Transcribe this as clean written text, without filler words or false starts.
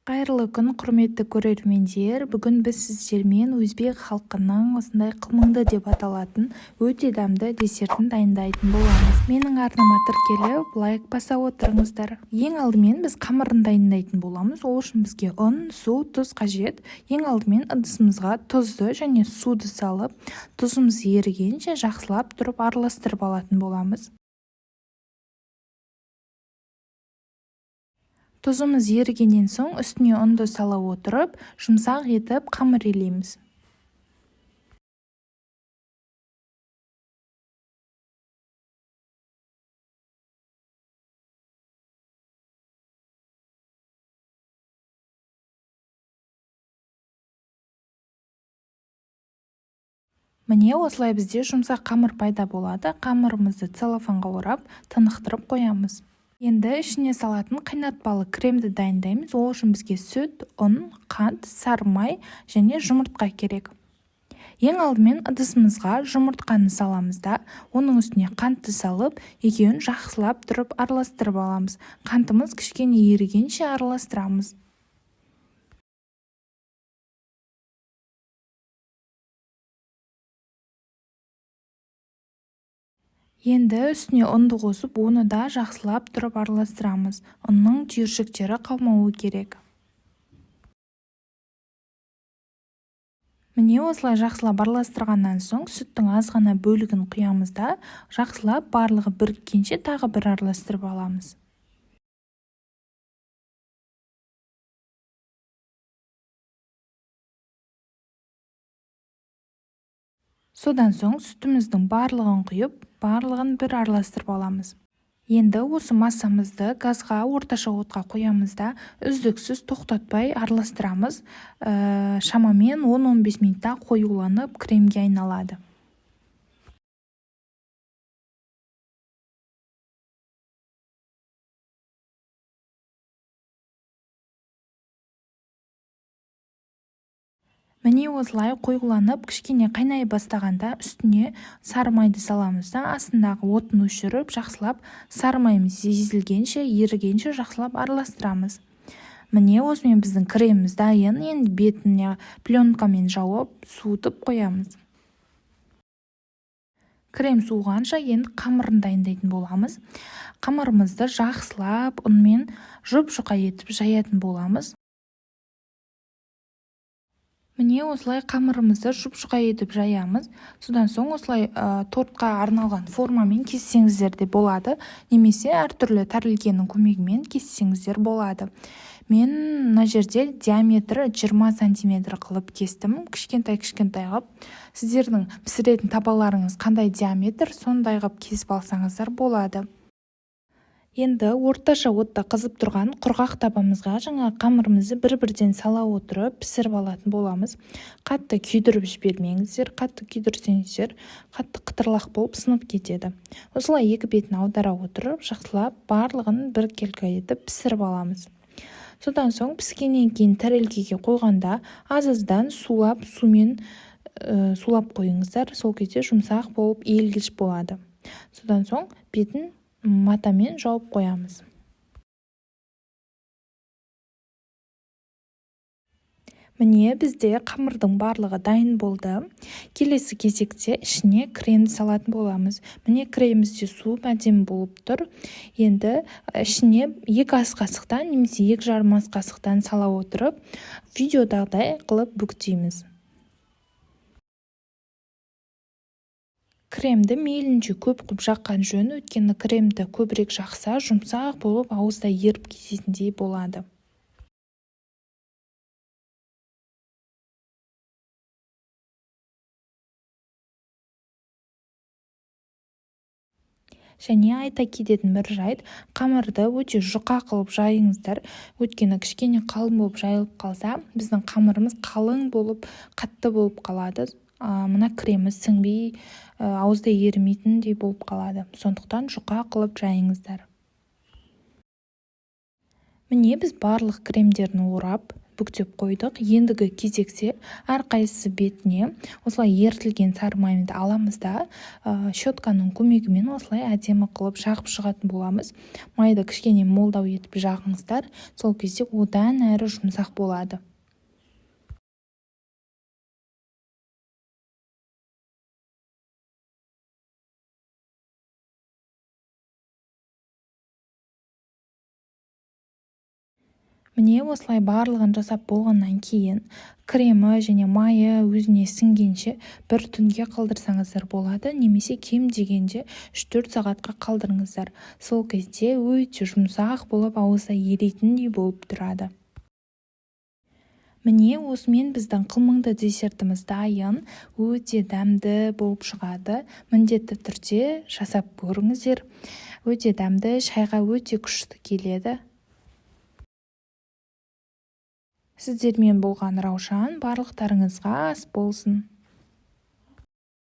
Қайырлы күн, құрметті көрермендер. Бүгін біз сіздермен өзбек халқының осындай қылмыңды деп аталатын өте дәмді десертін дайындайтын боламыз. Менің арнама тіркеліп, лайк баса отырыңыздар. Ең алдымен біз қамырын дайындайтын боламыз. Ол үшін бізге ұн, су, тұз қажет. Ең алдымен ыдысымызға тұзды және суды салып, тұзымыз ерігенше жақсылап тұрып араластырып алатын боламыз. Тұзымыз ерігеннен соң үстіне ұнды сала отырып, жұмсақ етіп қамыр илейміз. Міне осылай бізде жұмсақ қамыр пайда болады. Қамырымызды целлофанға орап, тынықтырып қоямыз. Енді ішіне салатын қайнатпалы кремді дайындаймыз. Ол үшін бізге сүт, ұн, қант, сары май және жұмыртқа керек. Ең алдымен ыдысымызға жұмыртқаны саламыз да, оның үстіне қантты салып, екеуін жақсылап тұрып араластырып аламыз. Қантымыз кішкене ерігенше араластырамыз. Енді үстіне ұнды қосып, оны да жақсылап тұрып араластырамыз. Ұнның түйіршіктері қалмауы керек. Міне осылай жақсылап араластырғаннан соң сүттің аз ғана бөлігін құямыз да, жақсылап барлығы біріккенше тағы бір араластырып аламыз. Содан соң сүтіміздің барлығын құйып, барлығын бір араластырып аламыз. Енді осы массамызды газға орташа отқа қоямыз да, үздіксіз тоқтатпай араластырамыз. Шамамен 10-15 минутта қоюланып кремге айналады. Міне осылай қоюланып, кішкене қайнай бастағанда үстіне сары майды саламыз да, астындағы отын өшіріп, жақсылап сары майымыз езілгенше, ерігенше жақсылап араластырамыз. Міне осымен біздің креміміз дайын. Енді бетіне пленкамен жауып, суытып қоямыз. Крем суығанша енді қамырын дайындайтын боламыз. Қамырымызды жақсылап ұнмен жұп-жұқа етіп жаятын боламыз. Міне осылай қамырымызды жұп-жұқа етіп жаямыз. Содан соң осылай тортқа арналған формамен кессеңіздер де болады, немесе әртүрлі тәрілгенің көмегімен кессеңіздер болады. Мен мына жерде диаметрі 20 сантиметр қылып кестім, кішкентай қылып. Сіздердің пісіретін табаларыңыз қандай диаметр, сондай қылып кесіп алсаңыздар болады. Енді орташа отта қызып тұрған құрғақ табамызға жаңа қамырымызды бір-бірден сала отырып пісіріп алатын боламыз. Қатты күйдіріп жібермеңіздер, қатты күйдірсеңіздер, қатты қытырлақ болып сынып кетеді. Осылай екі бетін аудара отырып, жақсылап барлығын біркелкі етіп пісіріп аламыз. Содан соң піскеннен кейін тәрелкеге қойғанда аз-аздан сумен сулап қойыңыздар, сол кезде жұмсақ болып иілгіш болады. Содан соң бетін матамен жауып қоямыз. Міне бізде қамырдың барлығы дайын болды. Келесі кезекте ішіне кремді салатын боламыз. Міне кремімізде суып әдемі болып тұр. Енді ішіне 2 ас қасықтан немесе 2,5 ас қасықтан сала отырып, видеодағыдай қылып бүктейміз. Кремді мейлінше көп қып жаққан жөн, өйткені кремді көбірек жақса, жұмсақ болып ауызда еріп кететіндей болады. Және айта кететін бір жайт, қамырды өте жұқа қылып жайыңыздар, өйткені кішкене қалың болып жайылып қалса, біздің қамырымыз қалың болып, қатты болып қалады. Мына креміміз сіңбей, ауызда ерімейтіндей болып қалады. Сондықтан жұқа қылып жайыңыздар. Міне біз барлық кремдерін орап, бүктеп қойдық. Ендігі кезекте әрқайсысы бетіне осылай ерітілген сары майды аламыз да щетканың көмегімен осылай әдемі қылып жағып шығатын боламыз. Майды кішкене молдау етіп жағыңыздар, сол кезде одан әрі жұмсақ болады. Міне осылай барлығын жасап болғаннан кейін кремі және майы өзіне сіңгенше бір түнге қалдырсаңыздар болады, немесе кем дегенде 3-4 сағатқа қалдырыңыздар. Сол кезде өте жұмсақ болып ауызда еритіндей болып тұрады. Міне осымен біздің қылмыңды десертіміз дайын, өте дәмді болып шығады. Міндетті түрде жасап көріңіздер. Өте дәмді, шайға өте күшті келеді. Сіздермен болған Раушан, барлықтарыңызға ас болсын.